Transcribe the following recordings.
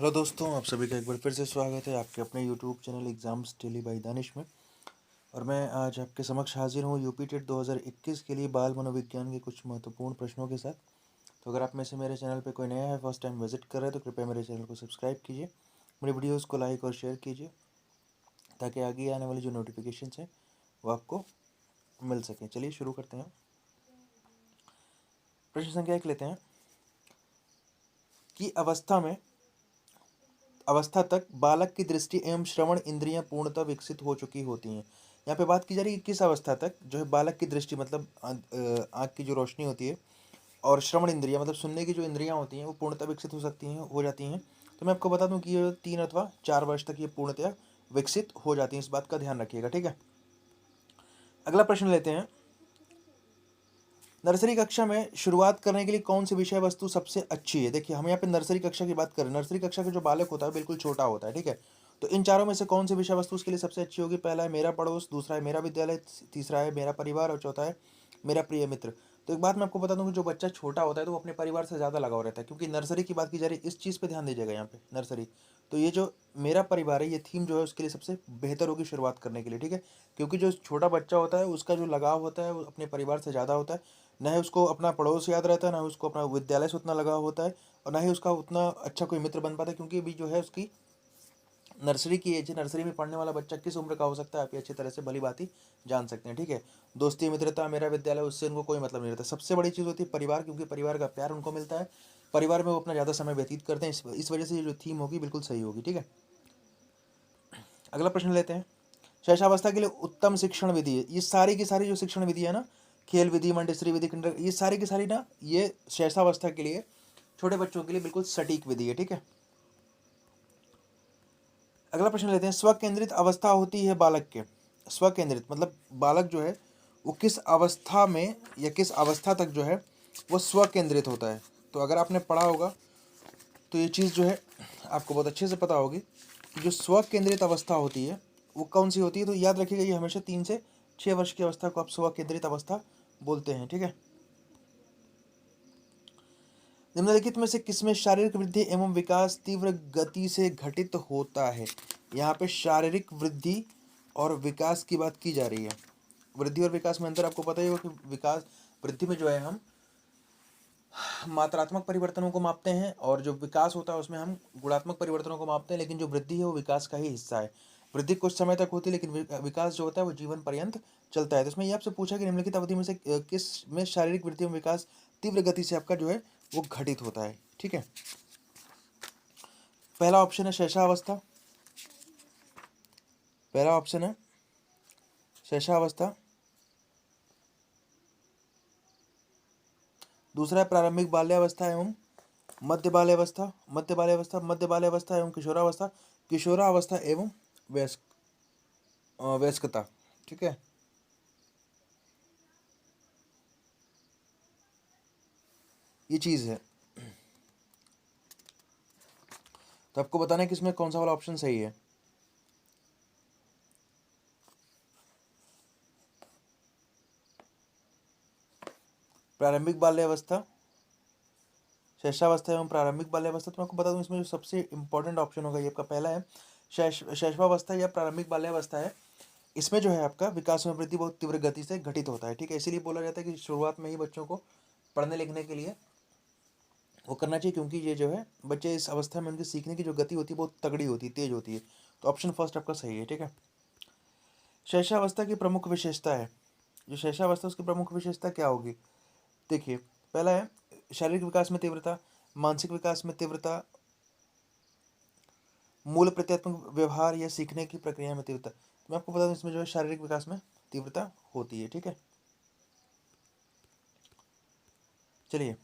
Hello दोस्तों, आप सभी का एक बार फिर से स्वागत है आपके अपने YouTube channel exams daily by Danish में। और मैं आज आपके समक्ष हाजिर हूँ यूपी टेट 2021 के लिए बाल मनोविज्ञान के कुछ महत्वपूर्ण प्रश्नों के साथ। तो अगर आप में से मेरे चैनल पे कोई नया है, फर्स्ट टाइम विजिट कर रहे हैं, तो कृपया मेरे चैनल को सब्सक्राइब कीजिए, मेरी वीडियोज़ को लाइक और शेयर कीजिए ताकि आगे आने वाली जो नोटिफिकेशन हैं वो आपको मिल सकें। चलिए शुरू करते हैं। प्रश्न संख्या 1 लेते हैं कि अवस्था तक बालक की दृष्टि एवं श्रवण इंद्रियां पूर्णतः विकसित हो चुकी होती हैं। यहाँ पे बात की जा रही है कि किस अवस्था तक जो है बालक की दृष्टि मतलब आँख की जो रोशनी होती है और श्रवण इंद्रियां मतलब सुनने की जो इंद्रियां होती हैं वो पूर्णतः विकसित हो जाती हैं। तो मैं आपको बता दूं कि ये 3 अथवा 4 वर्ष तक ये पूर्णतः विकसित हो जाती हैं। इस बात का ध्यान रखिएगा, ठीक है। अगला प्रश्न लेते हैं। नर्सरी कक्षा में शुरुआत करने के लिए कौन सी विषय वस्तु सबसे अच्छी है? देखिए, हम यहाँ पे नर्सरी कक्षा की बात करें। नर्सरी कक्षा का जो बालक होता है बिल्कुल छोटा होता है, ठीक है। तो इन चारों में से कौन सी विषय वस्तु उसके लिए सबसे अच्छी होगी? पहला है मेरा पड़ोस, दूसरा है मेरा विद्यालय, तीसरा है मेरा परिवार और चौथा है मेरा प्रिय मित्र। तो एक बात मैं आपको बता दूं कि जो बच्चा छोटा होता है तो वो अपने परिवार से ज़्यादा लगाव रहता है, क्योंकि नर्सरी की बात की जा रही है। इस चीज़ पे ध्यान दीजिएगा यहाँ पे, नर्सरी। तो ये जो मेरा परिवार है, ये थीम जो है उसके लिए सबसे बेहतर होगी शुरुआत करने के लिए, ठीक है। क्योंकि जो छोटा बच्चा होता है उसका जो लगाव होता है वो अपने परिवार से ज़्यादा होता है। ना ही उसको अपना पड़ोस याद रहता है, ना ही उसको अपना विद्यालय से उतना लगाव होता है, और ना ही उसका उतना अच्छा कोई मित्र बन पाता है, क्योंकि अभी जो है उसकी नर्सरी की एज है। नर्सरी में पढ़ने वाला बच्चा किस उम्र का हो सकता है आप ये अच्छी तरह से भली बात ही जान सकते हैं, ठीक है। दोस्ती मित्रता मेरा विद्यालय, उससे उनको कोई मतलब नहीं रहता। सबसे बड़ी चीज़ होती है परिवार, क्योंकि परिवार का प्यार उनको मिलता है, परिवार में वो अपना ज़्यादा समय व्यतीत करते हैं। इस वजह से ये जो थीम होगी बिल्कुल सही होगी, ठीक है। अगला प्रश्न लेते हैं। शैशवावस्था के लिए उत्तम शिक्षण विधि है। ये सारी की सारी जो शिक्षण विधि है ना, खेल विधि, मंटेसरी विधि, किंडर, ये सारी की सारी ना, ये शैशवावस्था के लिए, छोटे बच्चों के लिए बिल्कुल सटीक विधि है, ठीक है। अगला प्रश्न लेते हैं। स्वकेंद्रित अवस्था होती है बालक के। स्वकेंद्रित मतलब बालक जो है वो किस अवस्था में या किस अवस्था तक जो है वो स्वकेंद्रित होता है। तो अगर आपने पढ़ा होगा तो ये चीज़ जो है आपको बहुत अच्छे से पता होगी कि जो स्वकेंद्रित अवस्था होती है वो कौन सी होती है। तो याद रखिएगा, ये हमेशा 3 से 6 वर्ष की अवस्था को आप स्वकेंद्रित अवस्था बोलते हैं, ठीक है। निम्नलिखित में से किसमें शारीरिक वृद्धि एवं विकास तीव्र गति से घटित होता है? यहाँ पे शारीरिक वृद्धि और विकास की बात की जा रही है। वृद्धि और विकास में अंतर आपको पता ही होगा कि विकास, वृद्धि में जो है हम मात्रात्मक परिवर्तनों को मापते हैं, और जो विकास होता है उसमें हम गुणात्मक परिवर्तनों को मापते हैं। लेकिन जो वृद्धि है वो विकास का ही हिस्सा है। वृद्धि कुछ समय तक होती है, लेकिन विकास जो होता है वो जीवन पर्यंत चलता है। तो इसमें ये आपसे पूछा कि निम्नलिखित अवधि में से किस में शारीरिक वृद्धि एवं विकास तीव्र गति से आपका जो है वो घटित होता है, ठीक है। पहला ऑप्शन है शैशवावस्था। पहला ऑप्शन है शैशवावस्था। दूसरा है प्रारंभिक बाल्यावस्था एवं मध्य बाल्यावस्था। मध्य बाल्यावस्था एवं किशोरावस्था। किशोरावस्था एवं वयस्क वयस्कता, ठीक है। ये चीज़ है। तो आपको बताना है कि इसमें कौन सा वाला ऑप्शन सही है। प्रारंभिक बाल्यावस्था, शैशवावस्था एवं प्रारंभिक बाल्यावस्था। तो मैं आपको बता दूं इसमें जो सबसे इंपॉर्टेंट ऑप्शन होगा ये आपका पहला है शैशवावस्था या प्रारंभिक बाल्यावस्था है। इसमें जो है आपका विकास में वृद्धि बहुत तीव्र गति से घटित होता है, ठीक है। इसीलिए बोला जाता है कि शुरुआत में ही बच्चों को पढ़ने लिखने के लिए वो करना चाहिए, क्योंकि ये जो है बच्चे इस अवस्था में उनकी सीखने की जो गति होती है बहुत तगड़ी होती है, तेज होती है। तो ऑप्शन फर्स्ट आपका सही है, ठीक है। शैशवावस्था की प्रमुख विशेषता है। जो शैशवावस्था उसकी प्रमुख विशेषता क्या होगी? देखिए, पहला है शारीरिक विकास में तीव्रता, मानसिक विकास में तीव्रता, मूल प्रत्यात्मक व्यवहार या सीखने की प्रक्रिया में तीव्रता। तो मैं आपको बता दूं इसमें जो है शारीरिक विकास में तीव्रता होती है, ठीक है। चलिए,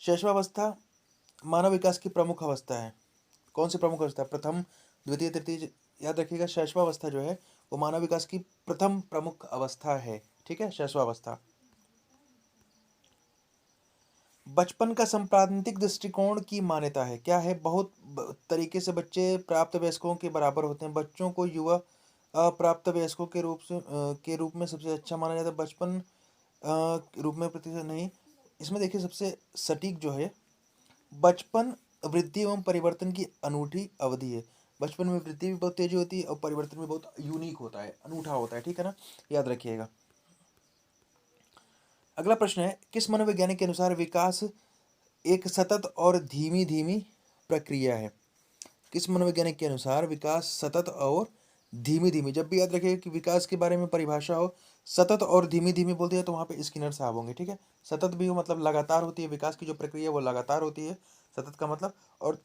शैशवावस्था मानव विकास की प्रमुख अवस्था है। कौन सी प्रमुख अवस्था? प्रथम, द्वितीय, तृतीय। याद रखिएगा, शैशवावस्था जो है वो मानव विकास की प्रथम प्रमुख अवस्था है, ठीक है, शैशवावस्था। बचपन का सांप्रदायिक दृष्टिकोण की मान्यता है। क्या है? बहुत तरीके से बच्चे प्राप्त वयस्कों के बराबर होते हैं। बच्चों को युवा अप्राप्त वयस्कों के रूप में सबसे अच्छा माना जाता है। बचपन रूप में प्रतिशत नहीं। इसमें देखिए सबसे सटीक जो है, बचपन वृद्धि एवं परिवर्तन की अनूठी अवधि है। बचपन में वृद्धि भी बहुत तेजी होती है और परिवर्तन भी बहुत यूनिक होता है, अनूठा होता है, ठीक है ना, याद रखिएगा। अगला प्रश्न है, किस मनोवैज्ञानिक के अनुसार विकास एक सतत और धीमी धीमी प्रक्रिया है? किस मनोवैज्ञानिक के अनुसार विकास सतत और धीमी धीमी, जब भी याद रखिएगा कि विकास के बारे में परिभाषा हो सतत और धीमी धीमी बोलती है तो वहां पे स्किनर साहब होंगे, ठीक है। सतत भी हो मतलब लगातार होती है, विकास की जो प्रक्रिया वो लगातार होती है, सतत का मतलब, और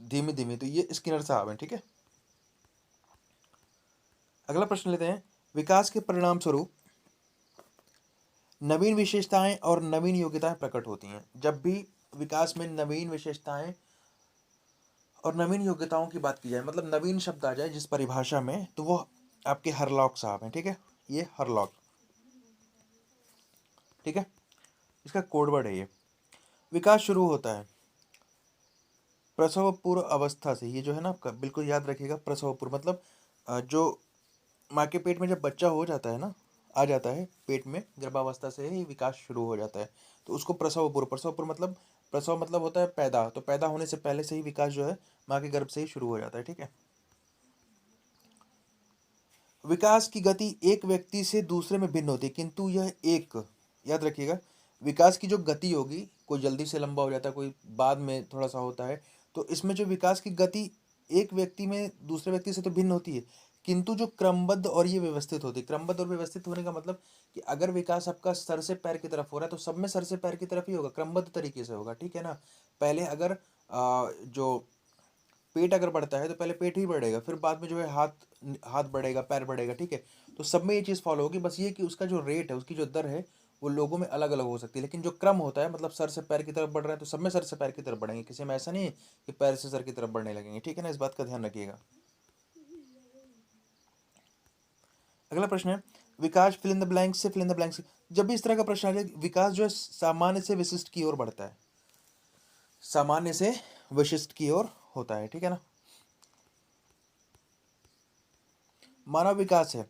धीमी धीमी तो ये स्किनर साहब हैं, ठीक है। अगला प्रश्न लेते हैं, विकास के परिणाम स्वरूप नवीन विशेषताएं और नवीन योग्यताएं प्रकट होती हैं। जब भी विकास में नवीन विशेषताएं और नवीन योग्यताओं की बात की जाए, मतलब नवीन शब्द आ जाए जिस परिभाषा में, तो वो आपके हरलॉक साहब हैं, ठीक है। ये हरलॉक, ठीक है, इसका कोड वर्ड है ये। विकास शुरू होता है प्रसव पूर्व अवस्था से, ये जो है ना आपका, बिल्कुल याद रखिएगा, प्रसव पूर्व मतलब जो माँ के पेट में जब बच्चा हो जाता है ना, आ जाता है पेट में, गर्भावस्था से ही विकास शुरू हो जाता है, तो उसको प्रसव पूर्व, प्रसव पूर्व मतलब, प्रसव मतलब होता है पैदा, तो पैदा होने से पहले से ही विकास जो है माँ के गर्भ से ही शुरू हो जाता है, ठीक है। विकास की गति एक व्यक्ति से दूसरे में भिन्न होती है, किंतु यह एक, याद रखिएगा, विकास की जो गति होगी, कोई जल्दी से लंबा हो जाता है, कोई बाद में थोड़ा सा होता है, तो इसमें जो विकास की गति एक व्यक्ति में दूसरे व्यक्ति से तो भिन्न होती है, किंतु जो क्रमबद्ध और ये व्यवस्थित होती है। क्रमबद्ध और व्यवस्थित होने का मतलब कि अगर विकास आपका सर से पैर की तरफ हो रहा है तो सब में सर से पैर की तरफ ही होगा, क्रमबद्ध तरीके से होगा, ठीक है ना। पहले अगर जो पेट अगर बढ़ता है तो पहले पेट ही बढ़ेगा, फिर बाद में जो है हाथ हाथ बढ़ेगा, पैर बढ़ेगा, ठीक है। तो सब में ये चीज़ फॉलो होगी, बस ये कि उसका जो रेट है, उसकी जो दर है, वो लोगों में अलग अलग हो सकती है, लेकिन जो क्रम होता है, मतलब सर से पैर की तरफ बढ़ रहे हैं तो सब में सर से पैर की तरफ बढ़ेंगे, किसी में ऐसा नहीं है कि पैर से सर की तरफ बढ़ने लगेंगे, ठीक है ना, इस बात का ध्यान रखिएगा। अगला प्रश्न है, विकास फिल इन द ब्लैंक से फिल इन द ब्लैंक से, जब भी इस तरह का प्रश्न आ जाए, विकास जो है सामान्य से विशिष्ट की ओर बढ़ता है, सामान्य से विशिष्ट की ओर होता है, ठीक है ना। मानव विकास है,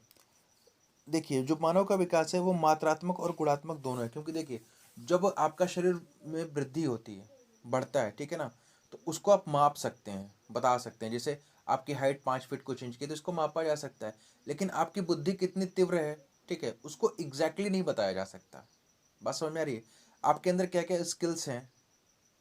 देखिए जो मानव का विकास है वो मात्रात्मक और गुणात्मक दोनों है, क्योंकि देखिए जब आपका शरीर में वृद्धि होती है, बढ़ता है, ठीक है ना, तो उसको आप माप सकते हैं, बता सकते हैं, जैसे आपकी हाइट 5 फीट कुछ इंच की, तो इसको मापा जा सकता है, लेकिन आपकी बुद्धि कितनी तीव्र है, ठीक है, उसको एग्जैक्टली नहीं बताया जा सकता। बात समझ में आ रही है? आपके अंदर क्या क्या स्किल्स हैं,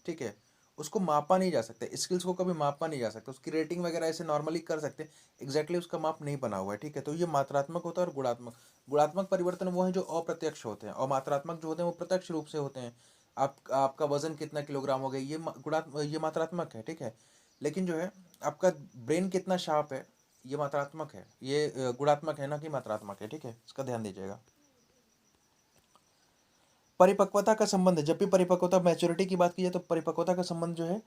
ठीक है, उसको मापा नहीं जा सकता, स्किल्स को कभी मापा नहीं जा सकता, उसकी रेटिंग वगैरह ऐसे नॉर्मली कर सकते हैं, एग्जैक्टली उसका माप नहीं बना हुआ है, ठीक है। तो ये मात्रात्मक होता है और गुणात्मक, गुणात्मक परिवर्तन वो हैं जो अप्रत्यक्ष होते हैं, और मात्रात्मक जो होते हैं वो प्रत्यक्ष रूप से होते हैं। आपका वजन कितना किलोग्राम हो गया, ये ये मात्रात्मक है, ठीक है। लेकिन जो है आपका ब्रेन कितना शार्प है, ये मात्रात्मक है, ये गुणात्मक है ना कि मात्रात्मक है, ठीक है, इसका ध्यान दीजिएगा। परिपक्वता का संबंध है, जब भी परिपक्वता मैच्योरिटी की बात की जाए तो परिपक्वता का संबंध जो है,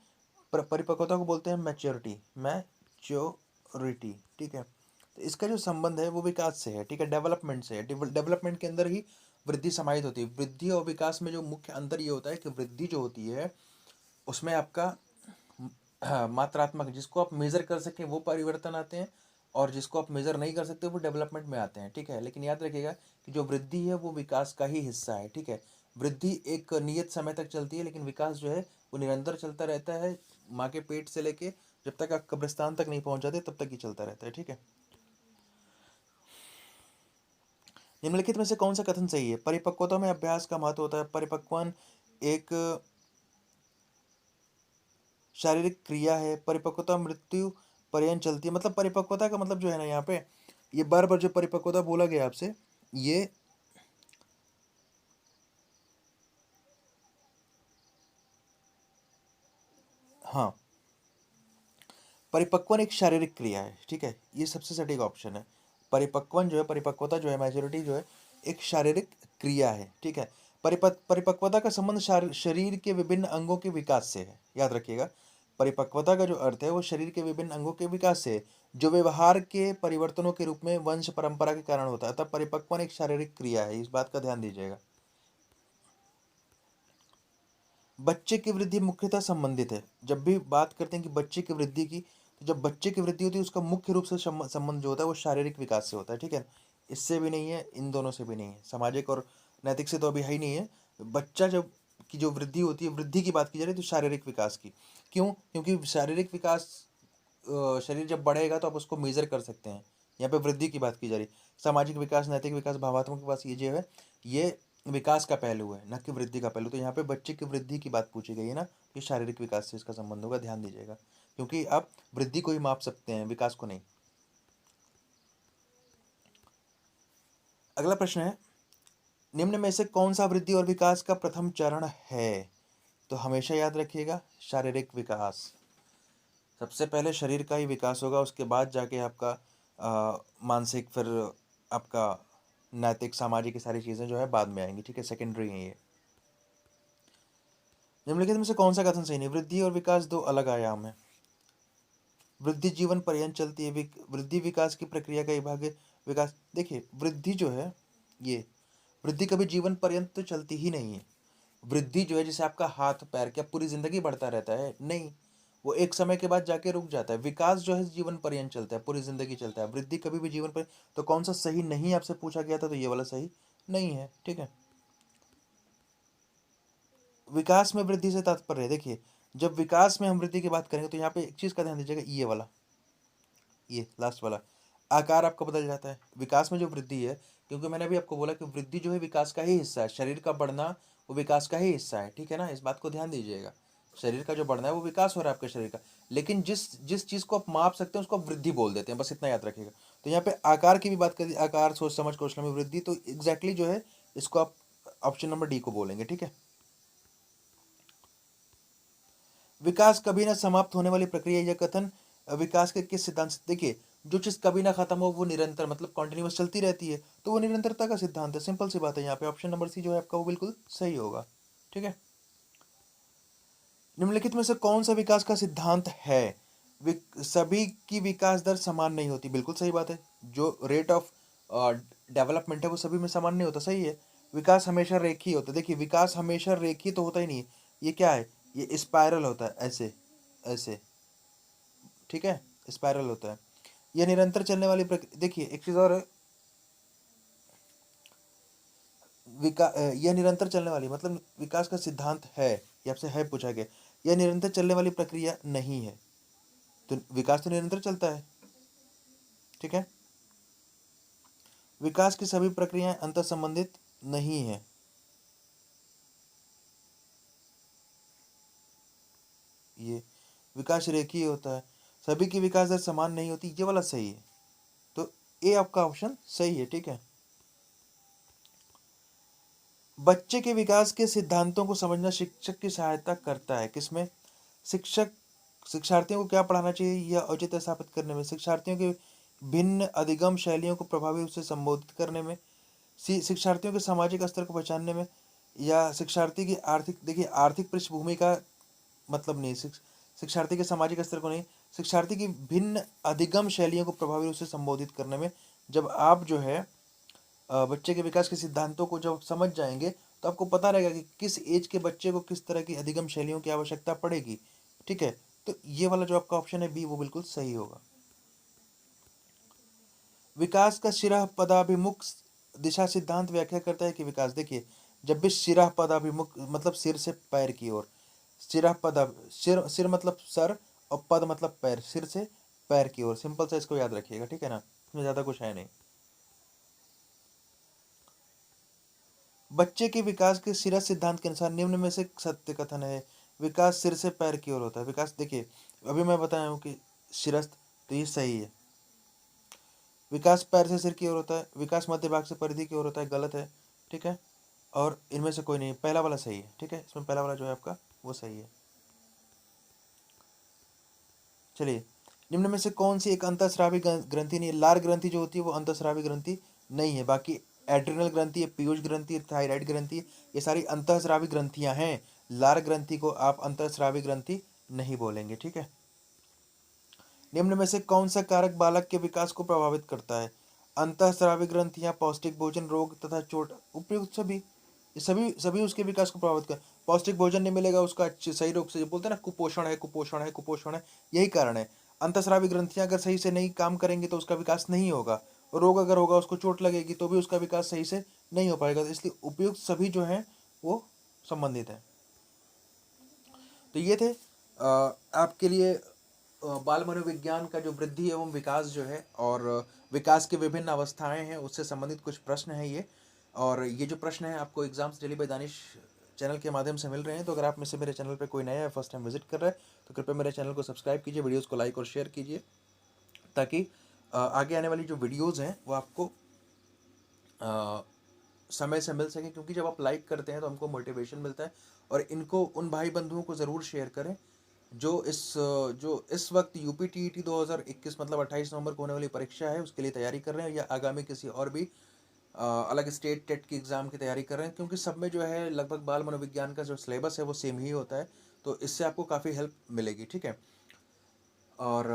परिपक्वता को बोलते हैं मैच्योरिटी, मैच्योरिटी, ठीक है। तो इसका जो संबंध है वो विकास से है, ठीक है, डेवलपमेंट से है, डेवलपमेंट के अंदर ही वृद्धि समाहित होती है। वृद्धि और विकास में जो मुख्य अंतर ये होता है कि वृद्धि जो होती है उसमें आपका मात्रात्मक, जिसको आप मेजर कर सकें वो परिवर्तन आते हैं, और जिसको आप मेजर नहीं कर सकते वो डेवलपमेंट में आते हैं, ठीक है। लेकिन याद रखिएगा कि जो वृद्धि है वो विकास का ही हिस्सा है, ठीक है। वृद्धि एक नियत समय तक चलती है, लेकिन विकास जो है वो निरंतर चलता रहता है, माँ के पेट से लेके जब तक आप कब्रिस्तान तक नहीं पहुंच जाते तब तक ही चलता रहता है, ठीक है। निम्नलिखित में से कौन सा कथन सही है? परिपक्वता में अभ्यास का महत्व होता है। परिपक्वन एक शारीरिक क्रिया है। परिपक्वता मृत्यु पर्यंत चलती है, मतलब परिपक्वता का मतलब जो है ना, यहाँ पे ये बार बार जो परिपक्वता बोला गया आपसे, ये हाँ, परिपक्वन एक शारीरिक क्रिया है, ठीक है, ये सबसे सटीक ऑप्शन है। परिपक्वन जो है, परिपक्वता जो है, मैच्योरिटी जो है, एक शारीरिक क्रिया है, ठीक है। परिपक्वता का संबंध शरीर के विभिन्न अंगों के विकास से है, याद रखिएगा। परिपक्वता का जो अर्थ है वो शरीर के विभिन्न अंगों के विकास से है, जो व्यवहार के परिवर्तनों के रूप में वंश परंपरा के कारण होता है। तब परिपक्वन एक शारीरिक क्रिया है, इस बात का ध्यान दीजिएगा। बच्चे की वृद्धि मुख्यतः संबंधित है, जब भी बात करते हैं कि बच्चे की वृद्धि की, तो जब बच्चे की वृद्धि होती है उसका मुख्य रूप से संबंध जो होता है वो शारीरिक विकास से होता है, ठीक है। इससे भी नहीं है, इन दोनों से भी नहीं है, सामाजिक और नैतिक से तो अभी है ही नहीं है। बच्चा जब की जो वृद्धि होती है, वृद्धि की बात की जा रही है तो शारीरिक विकास की। क्यों? क्योंकि शारीरिक विकास, शरीर जब बढ़ेगा तो आप उसको मेजर कर सकते हैं। यहाँ पे वृद्धि की बात की जा रही है। सामाजिक विकास, नैतिक विकास, भावात्मक विकास, ये जो है ये विकास का पहलू है, न कि वृद्धि का पहलू। तो यहाँ पे बच्चे की वृद्धि की बात पूछी गई है ना, ये शारीरिक विकास से इसका संबंध होगा, ध्यान दीजिएगा, क्योंकि आप वृद्धि को ही माप सकते हैं, विकास को नहीं। अगला प्रश्न है, निम्न में से कौन सा वृद्धि और विकास का प्रथम चरण है? तो हमेशा याद रखिएगा, शारीरिक विकास। सबसे पहले शरीर का ही विकास होगा, उसके बाद जाके आपका मानसिक, फिर आपका नैतिक, सामाजिक, की सारी चीज़ें जो है बाद में आएंगी, ठीक है, सेकेंडरी है ये। निम्नलिखित में से कौन सा कथन सही नहीं? वृद्धि और विकास दो अलग आयाम है। वृद्धि जीवन पर्यंत चलती है, वृद्धि विकास की प्रक्रिया का एक भाग है। विकास, देखिए वृद्धि जो है, ये वृद्धि कभी जीवन पर्यंत तो चलती ही नहीं है। वृद्धि जो है, जैसे आपका हाथ पैर, क्या पूरी जिंदगी बढ़ता रहता है? नहीं, वो एक समय के बाद जाके रुक जाता है। विकास जो है जीवन पर्यंत चलता है, पूरी जिंदगी चलता है। वृद्धि कभी भी जीवन पर्यंत। तो कौन सा सही नहीं आपसे पूछा गया था, तो ये वाला सही नहीं है, ठीक है। विकास में वृद्धि से तात्पर्य है, देखिए जब विकास में हम वृद्धि की बात करेंगे तो यहाँ पे एक चीज का ध्यान दीजिएगा, ये वाला, ये लास्ट वाला, आकार आपका बदल जाता है विकास में जो वृद्धि है। क्योंकि मैंने अभी आपको बोला कि वृद्धि जो है विकास का ही हिस्सा है, शरीर का बढ़ना वो विकास का ही हिस्सा है, ठीक है ना, इस बात को ध्यान दीजिएगा। शरीर का जो बढ़ना है वो विकास हो रहा है आपके शरीर का, लेकिन जिस जिस चीज को आप माप सकते हैं उसको आप वृद्धि बोल देते हैं, बस इतना याद रखिएगा। तो यहाँ पे आकार की भी बात करी, आकार, सोच समझ, कौशल में वृद्धि, तो एग्जैक्टली जो है इसको आप ऑप्शन नंबर डी को बोलेंगे, ठीक है। विकास कभी ना समाप्त होने वाली प्रक्रिया, यह कथन विकास के किस सिद्धांत से? देखिए जो चीज कभी ना खत्म हो वो निरंतर, मतलब कॉन्टिन्यूस चलती रहती है, तो वो निरंतरता का सिद्धांत है। सिंपल सी बात है, यहाँ पे ऑप्शन नंबर सी जो है आपका वो बिल्कुल सही होगा, ठीक है। निम्नलिखित में से कौन सा विकास का सिद्धांत है? सभी की विकास दर समान नहीं होती, बिल्कुल सही बात है। जो रेट ऑफ डेवलपमेंट है वो सभी में समान नहीं होता, सही है। विकास हमेशा रेखीय होता है, देखिए विकास हमेशा रेखीय तो होता ही नहीं है, ये क्या है, ये स्पाइरल होता है, ऐसे ऐसे, ठीक है, स्पाइरल होता है। यह निरंतर चलने वाली प्रक्रिया, देखिए एक चीज और है, यह निरंतर चलने वाली, मतलब विकास का सिद्धांत है, ये आपसे है पूछा गया, यह निरंतर चलने वाली प्रक्रिया नहीं है। तो विकास तो निरंतर चलता है, ठीक है। विकास की सभी प्रक्रियाएं अंतर संबंधित नहीं है, ये विकास रेखीय होता है, सभी की विकास दर समान नहीं होती, ये वाला सही है। तो ए आपका ऑप्शन सही है, ठीक है। बच्चे के विकास के सिद्धांतों को समझना शिक्षक की सहायता करता है, किसमें? शिक्षक शिक्षार्थियों को क्या पढ़ाना चाहिए यह औचित्य स्थापित करने में, शिक्षार्थियों के भिन्न अधिगम शैलियों को प्रभावी रूप से संबोधित करने में, शिक्षार्थियों के सामाजिक स्तर को पहचानने में, या शिक्षार्थी की आर्थिक, देखिए आर्थिक पृष्ठभूमि का मतलब नहीं, शिक्षार्थी के सामाजिक स्तर को नहीं, शिक्षार्थी की भिन्न अधिगम शैलियों को प्रभावी रूप से संबोधित करने में। जब आप जो है बच्चे के विकास के सिद्धांतों को जब समझ जाएंगे तो आपको पता रहेगा कि किस एज के बच्चे को किस तरह की अधिगम शैलियों की आवश्यकता पड़ेगी, ठीक है। तो ये वाला जो आपका ऑप्शन है बी वो बिल्कुल सही होगा। विकास का शिरः पदाभिमुख दिशा सिद्धांत व्याख्या करता है कि विकास, देखिए जब भी शिरः पदाभिमुख मतलब सिर से पैर की ओर, शिरः पदा, सिर मतलब सर और पद मतलब पैर, सिर से पैर की ओर, सिंपल सा इसको याद रखिएगा, ठीक है ना, इसमें ज्यादा कुछ है नहीं। बच्चे के विकास के शिरः सिद्धांत के अनुसार निम्न में से सत्य कथन है, विकास सिर से पैर की ओर होता है। विकास देखिए अभी मैं बताया हूँ कि शिरस्थ, तो ये सही है। विकास पैर से सिर की ओर होता है, विकास मध्य भाग से परिधि की ओर होता है, गलत है, ठीक है। और इनमें से कोई नहीं, पहला वाला सही है, ठीक है, इसमें पहला वाला जो है आपका वो सही है। चलिए, निम्न में से कौन सी एक अंतःस्रावी ग्रंथि नहीं है? लार ग्रंथि जो होती है वो अंतःस्रावी ग्रंथि नहीं है, बाकी एड्रिनल ग्रंथि है, पीयूष ग्रंथि, थायराइड ग्रंथि, ये सारी अंतःस्रावी ग्रंथियां हैं। लार ग्रंथि को आप अंतःस्रावी ग्रंथि नहीं बोलेंगे, ठीक है। निम्न में से कौन सा कारक बालक के विकास को प्रभावित करता है? अंतःस्रावी ग्रंथियां, पौष्टिक भोजन, रोग तथा चोट, उपयुक्त सभी, ये सभी सभी उसके विकास को प्रभावित कर। पौष्टिक भोजन नहीं मिलेगा उसका अच्छे सही रूप से, जो बोलते हैं ना कुपोषण है, कुपोषण है, कुपोषण है, यही कारण है। अंतःस्रावी ग्रंथियां अगर सही से नहीं काम करेंगी तो उसका विकास नहीं होगा, रोग अगर होगा उसको चोट लगेगी तो भी उसका विकास सही से नहीं हो पाएगा। तो इसलिए उपयुक्त सभी जो है वो संबंधित है। तो ये थे आपके लिए बाल मनोविज्ञान का जो वृद्धि एवं विकास जो है और विकास की विभिन्न अवस्थाएं हैं उससे संबंधित कुछ प्रश्न हैं ये। और ये जो प्रश्न है आपको exams daily by Danish channel के माध्यम से मिल रहे हैं। तो अगर आप में से मेरे चैनल पे कोई नया है, फर्स्ट टाइम विजिट कर रहा है, तो कृपया मेरे चैनल को सब्सक्राइब कीजिए, वीडियोज़ को लाइक और शेयर कीजिए, ताकि आगे आने वाली जो वीडियोज़ हैं वो आपको समय से मिल सके। क्योंकि जब आप लाइक करते हैं तो हमको मोटिवेशन मिलता है। और इनको उन भाई बंधुओं को ज़रूर शेयर करें जो इस वक्त यूपी टीईटी 2021 मतलब 28 नवंबर को होने वाली परीक्षा है उसके लिए तैयारी कर रहे हैं, या आगामी किसी और भी अलग स्टेट टेट की एग्ज़ाम की तैयारी कर रहे हैं। क्योंकि सब में जो है लगभग बाल मनोविज्ञान का जो सिलेबस है वो सेम ही होता है, तो इससे आपको काफ़ी हेल्प मिलेगी। ठीक है। और